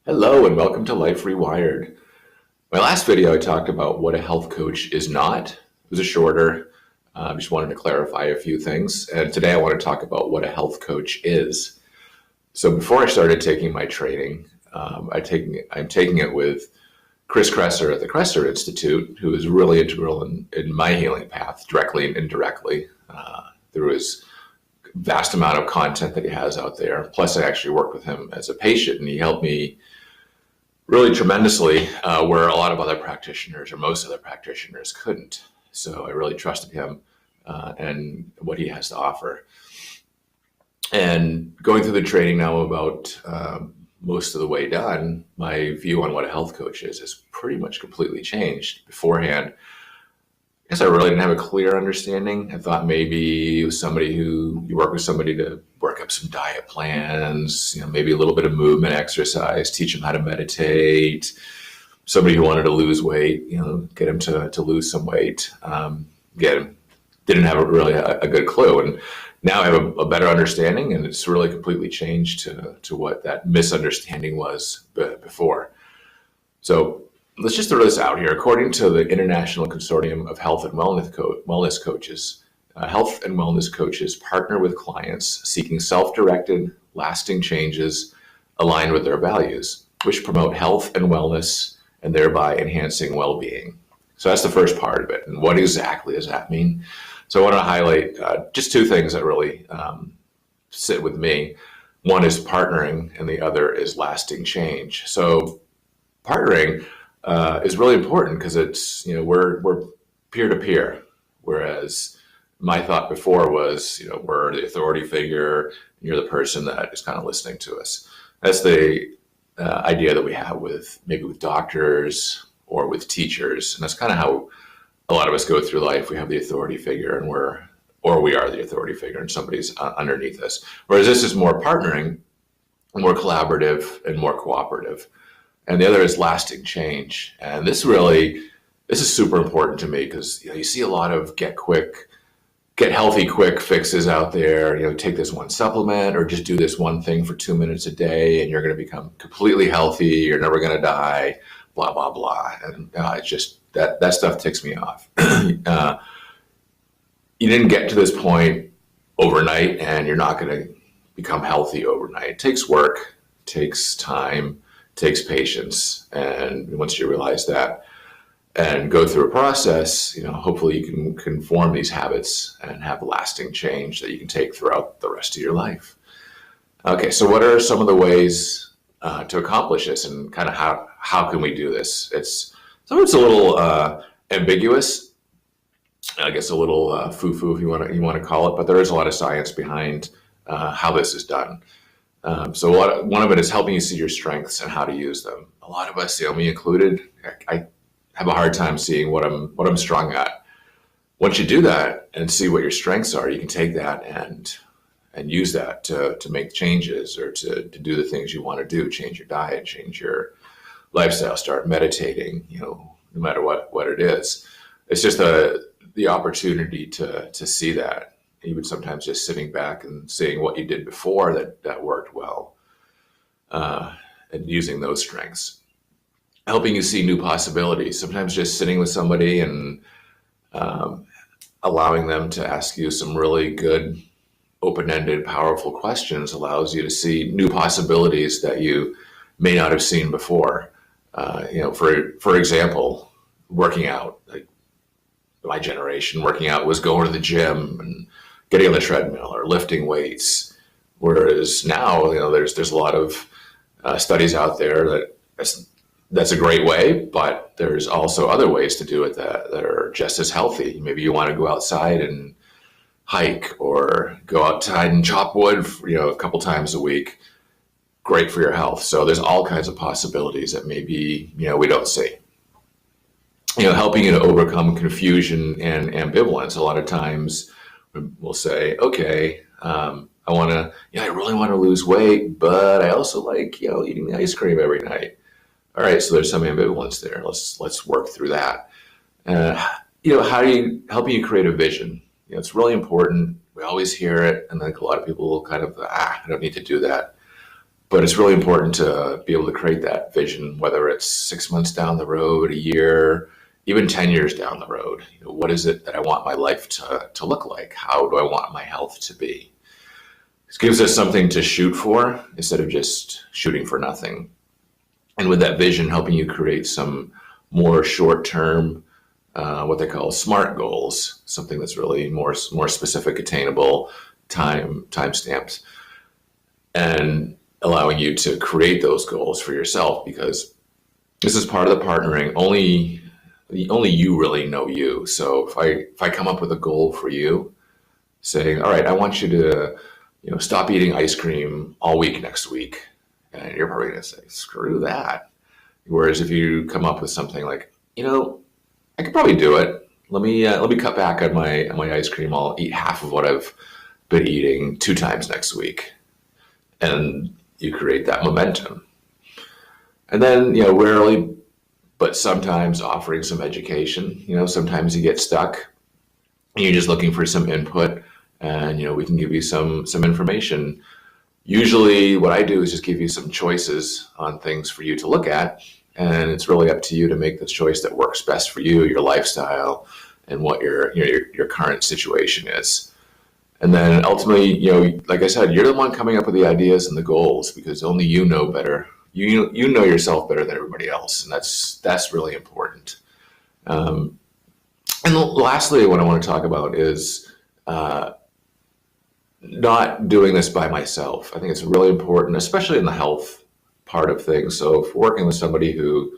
Hello and welcome to Life Rewired. My last video I talked about what a health coach is not. It was a shorter, just wanted to clarify a few things. And today I want to talk about what a health coach is. So before I started taking my training, I'm taking it with Kresser at the Kresser Institute, who is really integral in my healing path, directly and indirectly. There was a vast amount of content that he has out there. Plus I actually worked with him as a patient and he helped me really tremendously where a lot of other practitioners or most other practitioners couldn't. So I really trusted him and what he has to offer. And going through the training now about most of the way done, my view on what a health coach is has pretty much completely changed. Beforehand, I guess I really didn't have a clear understanding. I thought maybe it was somebody who you work with somebody to work up some diet plans, maybe a little bit of movement exercise, teach them how to meditate. Somebody who wanted to lose weight, get him to lose some weight. Didn't have really a good clue. And now I have a better understanding, and it's really completely changed to what that misunderstanding was before. So let's just throw this out here. According to the International Consortium of Health and Wellness Coaches, health and wellness coaches partner with clients seeking self-directed, lasting changes aligned with their values, which promote health and wellness and thereby enhancing well-being. So that's the first part of it. And what exactly does that mean? So I want to highlight just two things that really sit with me. One is partnering and the other is lasting change. So partnering is really important because it's, we're peer-to-peer, whereas my thought before was, we're the authority figure, and you're the person that is kind of listening to us. That's the idea that we have maybe with doctors or with teachers, and that's kind of how a lot of us go through life. We have the authority figure, and we are the authority figure, and somebody's underneath us. Whereas this is more partnering, more collaborative, and more cooperative. And the other is lasting change. And this is super important to me because you see a lot of get healthy quick fixes out there. Take this one supplement or just do this one thing for 2 minutes a day and you're going to become completely healthy. You're never going to die, blah, blah, blah. And it's just that stuff ticks me off. You didn't get to this point overnight and you're not going to become healthy overnight. It takes work, it takes time, takes patience, and once you realize that and go through a process, hopefully you can form these habits and have lasting change that you can take throughout the rest of your life. Okay, so what are some of the ways to accomplish this, and kind of how can we do this? It's a little ambiguous, I guess a little foo-foo if you want to call it, but there is a lot of science behind how this is done. So one of it is helping you see your strengths and how to use them. A lot of us, me included, I have a hard time seeing what I'm strong at. Once you do that and see what your strengths are, you can take that and use that to make changes or to do the things you want to do. Change your diet, change your lifestyle, start meditating. No matter what it is, it's just the opportunity to see that. Even sometimes just sitting back and seeing what you did before that worked well, and using those strengths. Helping you see new possibilities. Sometimes just sitting with somebody and allowing them to ask you some really good, open-ended, powerful questions allows you to see new possibilities that you may not have seen before. For example, working out. Like my generation, working out was going to the gym and getting on the treadmill or lifting weights. Whereas now, there's a lot of studies out there that's a great way, but there's also other ways to do it that are just as healthy. Maybe you want to go outside and hike or go outside and chop wood, a couple times a week. Great for your health. So there's all kinds of possibilities that maybe, we don't see. Helping you to overcome confusion and ambivalence. A lot of times we'll say, okay, I really want to lose weight, but I also like, eating ice cream every night. All right, so there's some ambivalence there. Let's work through that. Helping you create a vision. It's really important. We always hear it, and a lot of people will kind of, I don't need to do that. But it's really important to be able to create that vision, whether it's 6 months down the road, a year, even 10 years down the road. What is it that I want my life to look like? How do I want my health to be? This gives us something to shoot for instead of just shooting for nothing. And with that vision, helping you create some more short-term, what they call SMART goals, something that's really more specific, attainable, time stamps, and allowing you to create those goals for yourself, because this is part of the partnering. Only you really know you. So if I come up with a goal for you, saying, all right, I want you to stop eating ice cream all week next week, and you're probably going to say, screw that. Whereas if you come up with something like, I could probably do it. Let me cut back on my ice cream. I'll eat half of what I've been eating 2 times next week, and you create that momentum. And then rarely, but sometimes offering some education. Sometimes you get stuck and you're just looking for some input, and we can give you some information. Usually what I do is just give you some choices on things for you to look at, and it's really up to you to make the choice that works best for you, your lifestyle, and what your current situation is. And then ultimately, like I said, you're the one coming up with the ideas and the goals, because only you know better. You know yourself better than everybody else, and that's really important. And lastly, what I want to talk about is not doing this by myself. I think it's really important, especially in the health part of things. So if working with somebody who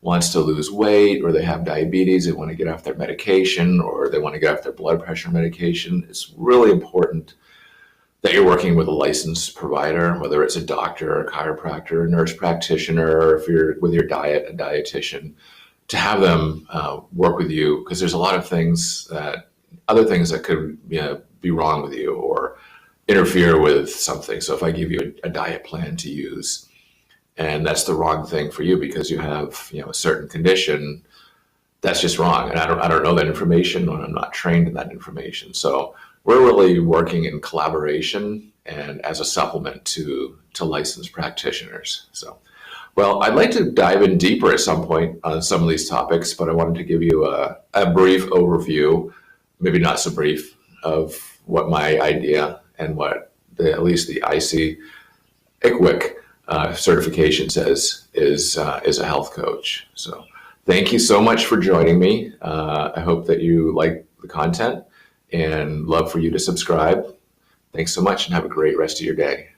wants to lose weight, or they have diabetes, they want to get off their medication, or they want to get off their blood pressure medication, it's really important that you're working with a licensed provider, whether it's a doctor, a chiropractor, a nurse practitioner, or if you're with your diet, a dietitian, to have them work with you, because there's a lot of other things that could be wrong with you or interfere with something. So if I give you a diet plan to use, and that's the wrong thing for you because you have a certain condition, that's just wrong. And I don't know that information, and I'm not trained in that information. So we're really working in collaboration and as a supplement to licensed practitioners. So, well, I'd like to dive in deeper at some point on some of these topics, but I wanted to give you a brief overview, maybe not so brief, of what my idea and what at least the ICWIC certification says is a health coach. So thank you so much for joining me. I hope that you like the content, and love for you to subscribe. Thanks so much, and have a great rest of your day.